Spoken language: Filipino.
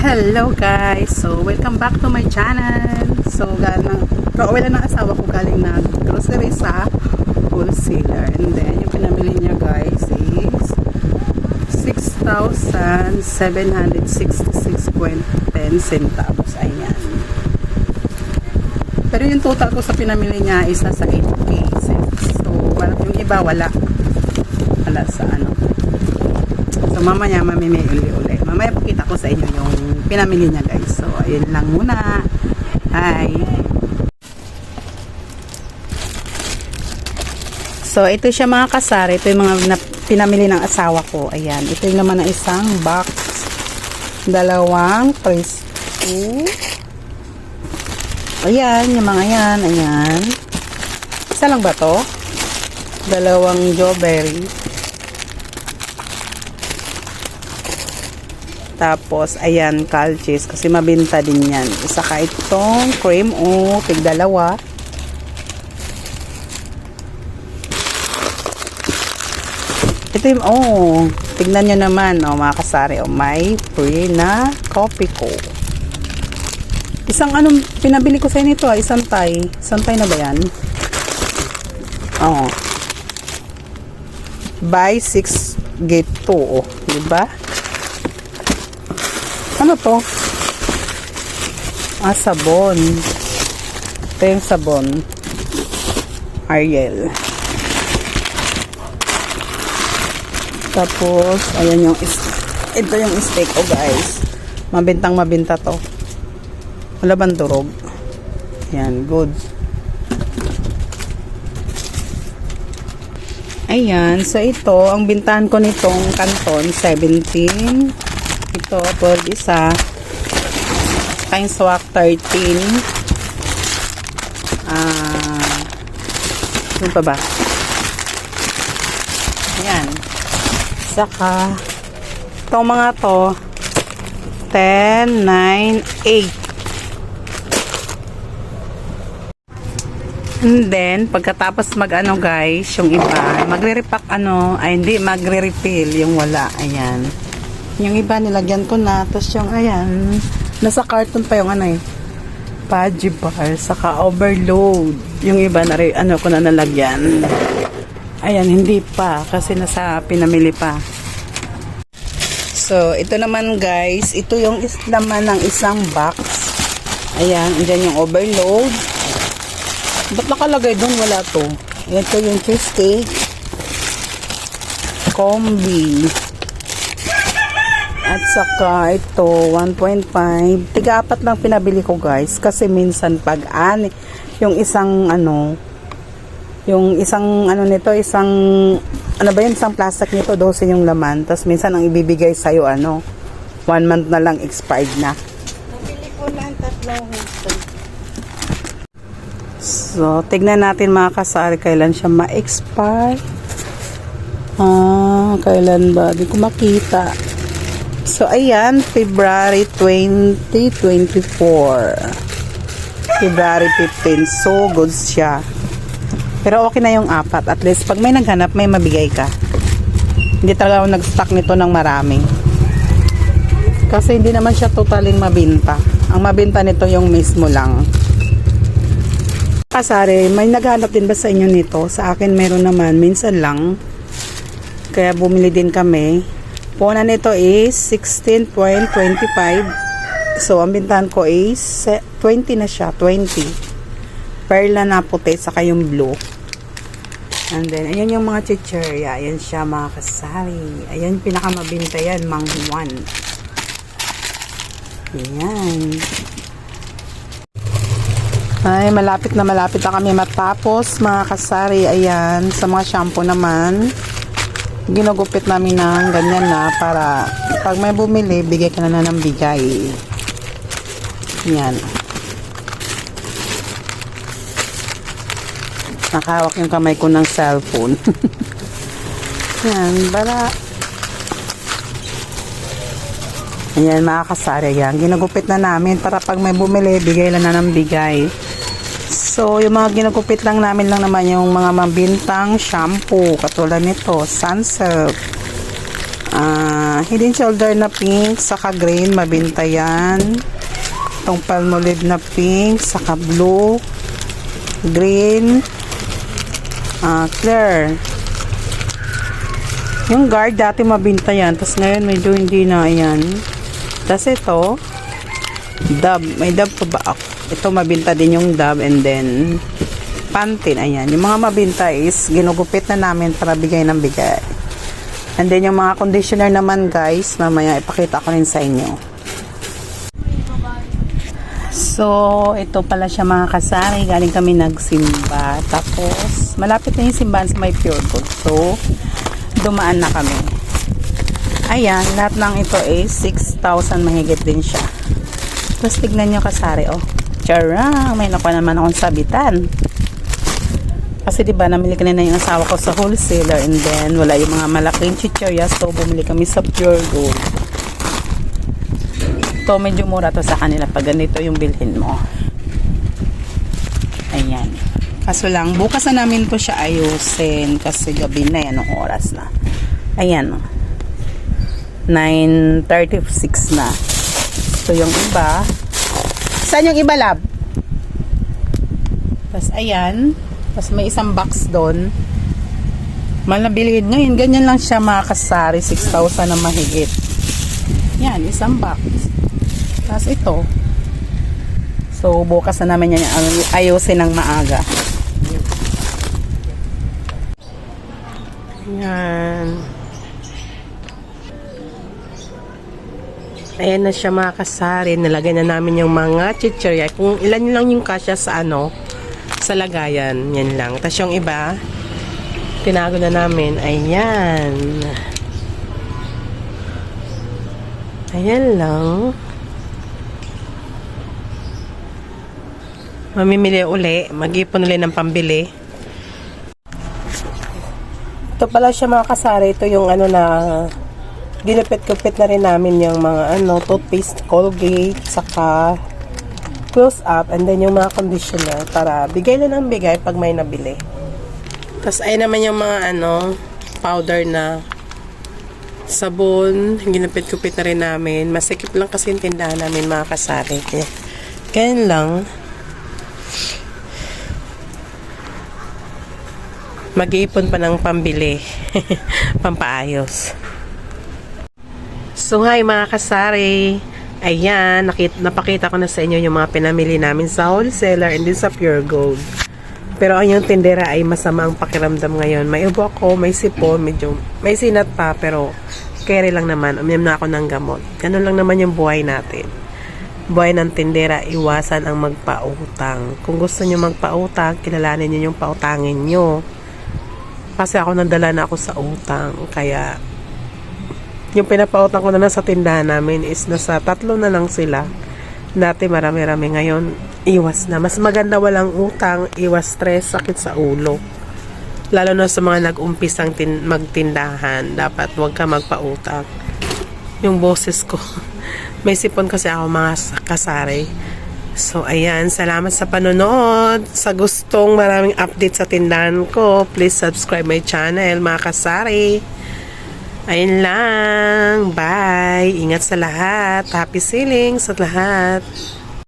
Hello guys! So, welcome back to my channel. So, kauwi lang ng asawa ko galing na grocery sa wholesaler. And then, yung pinamili niya guys is 6,766.10 centavos. Ayan. Pero yung total ko sa pinamili niya is nasa 8K. So, yung iba wala. Wala sa ano. So, mamaya mamimili uli. Mamaya pakita ko sa inyo yung pinamili niya guys. So, ayun lang muna. Hi! So, ito siya mga kasari. Ito yung mga pinamili ng asawa ko. Ayan. Ito yung naman na isang box. Dalawang crispy. Ayan. Yung mga yan. Ayan. Isa lang ba to? Dalawang jawberry. Tapos, ayan, calchis. Kasi mabinta din yan. Isa ka itong cream o tig-dalawa. Ito yung, tignan nyo naman, mga kasari. May free na coffee ko. Isang anong pinabili ko sa inyo ito, isang Thai. Isang Thai na ba yan? Buy 6, get 2. Diba? Ano to? Sabon. Ito yung sabon. Ariel. Tapos, ayan yung ito yung steak guys. Mabintang-mabinta to. Wala bang durog? Ayan, good. Ayan, so ito, ang bintahan ko nitong kanton, 17. Ito, 12 isa. Kain swak, 13. Ano pa ba? Ayan. Saka, itong mga to, 10, 9, 8. And then, pagkatapos mag-ano guys, yung iba, magre-repack hindi, magre-refill yung wala. Ayan. Yung iba nilagyan ko na, tapos yung ayan, nasa carton pa yung Pudgy bar, saka overload. Yung iba na rin, ko na nalagyan. Ayan, hindi pa, kasi nasa pinamili pa. So, ito naman guys, ito yung laman ng isang box. Ayan, andyan yung overload. Ba't nakalagay doon? Wala to. Ito yung cheesecake. Combi. At saka ito, 1.5. Tiga-apat lang pinabili ko guys. Kasi minsan pag yung isang nito, isang plastic nito, 12 yung laman. Tapos minsan ang ibibigay sa'yo, 1 month na lang expired na. Nabili ko lang 3 So, tignan natin mga kasari, kailan siya ma-expire. Kailan ba? Di ko makita. So, ayan, February 2024. February 15. So, good siya. Pero okay na yung 4. At least, pag may naghanap, may mabigay ka. Hindi talaga ako nag-stock nito ng marami. Kasi hindi naman siya totaling mabinta. Ang mabinta nito yung mismo lang. Kasari, may naghanap din ba sa inyo nito? Sa akin, meron naman. Minsan lang. Kaya bumili din kami. Puna nito is 16.25. So, ang bintahan ko is 20 na siya. 20. Perla na puti, saka yung blue. And then, ayan yung mga chicherya. Ayan siya mga kasari. Ayan yung pinakamabinta yan. Manghuan. Ayan. Ay, malapit na kami matapos mga kasari. Ayan. Sa mga shampoo naman, ginugupit namin ng ganyan na para pag may bumili, bigay ka na ng bigay. Yan. Nakahawak yung kamay ko ng cellphone. Yan, bala. Ayan mga kasari, yan. Ginugupit na namin para pag may bumili, bigay lang na ng bigay. So, yung mga ginugupit lang namin lang naman yung mga mabintang shampoo. Katulad nito, Sunsilk. Hidden shoulder na pink, saka green, mabinta yan. Itong palmolive na pink, saka blue, green, clear. Yung guard dati mabinta yan, tapos ngayon medyo hindi na yan. Tapos ito, dub, may dub pa ba ako? Ito mabinta din yung dub, and then Pantene, ayan. Yung mga mabinta is ginugupit na namin para bigay ng bigay. And then yung mga conditioner naman guys, mamaya ipakita ko rin sa inyo. So, ito pala siya mga kasari. Galing kami nagsimba. Tapos, malapit na yung simbahan sa may Pure Gold. So, dumaan na kami. Ayan, lahat ng ito is 6,000 mahigit din siya. Tapos, tignan nyo kasari. Oh, charang! May nakuha naman akong sabitan. Kasi diba, namili ka na yung asawa ko sa wholesaler. And then, wala yung mga malaking chichirya. So, bumili kami sa Pure Gold. To medyo mura to sa kanila pag ganito yung bilhin mo. Ayan. Kaso lang, bukas na namin to siya ayusin kasi gabi na yan, anong oras na. Ayan. 9:36 na. So yung iba, saan yung iba, lab? Tapos ayan, tapos may isang box doon. Mahal na bilhin ngayon, ganyan lang siya mga kasari, 6,000 na mahigit. Yan, isang box. Tapos ito. So, bukas na namin yan ayusin ng maaga. Yan. Ayan na siya mga kasari. Nalagay na namin yung mga chichirya. Kung ilan lang yung kasya sa sa lagayan. Yan lang. Tapos yung iba, tinago na namin. Ayan. Ayan lang. Mamimili uli. Mag-ipon ulit ng pambili. Ito pala siya mga kasari. Ito yung na ginupit-kupit na rin namin yung mga toothpaste, Colgate, saka close up, and then yung mga conditioner para bigay na ng bigay pag may nabili. Tapos ay naman yung mga powder na sabon. Ginupit-kupit na rin namin. Masikip lang kasi yung tindahan namin mga kasari. Kaya lang. Mag-iipon pa ng pambili. Pampaayos. So, hi mga kasari. Ayan, napakita ko na sa inyo yung mga pinamili namin sa wholesaler and din sa Pure Gold. Pero ang yung tindera ay masama ang pakiramdam ngayon. May ubo ako, may sipon, medyo may sinat pa, pero carry lang naman. Uminom na ako ng gamot. Ganun lang naman yung buhay natin. Buhay ng tindera, iwasan ang magpautang. Kung gusto nyo magpautang, kilalanin nyo yung pautangin nyo. Kasi ako nandala na ako sa utang. Kaya, yung pinapautang ko na lang sa tindahan namin is nasa 3 na lang sila. Dati marami-rami, ngayon iwas na. Mas maganda walang utang, iwas stress, sakit sa ulo. Lalo na sa mga nag-umpisang magtindahan, dapat huwag ka magpautang. Yung boses ko, may sipon kasi ako mga kasari. So, ayan. Salamat sa panonood. Sa gustong maraming update sa tindahan ko, please subscribe my channel, mga kasari. Ayun lang. Bye. Ingat sa lahat. Happy selling sa lahat.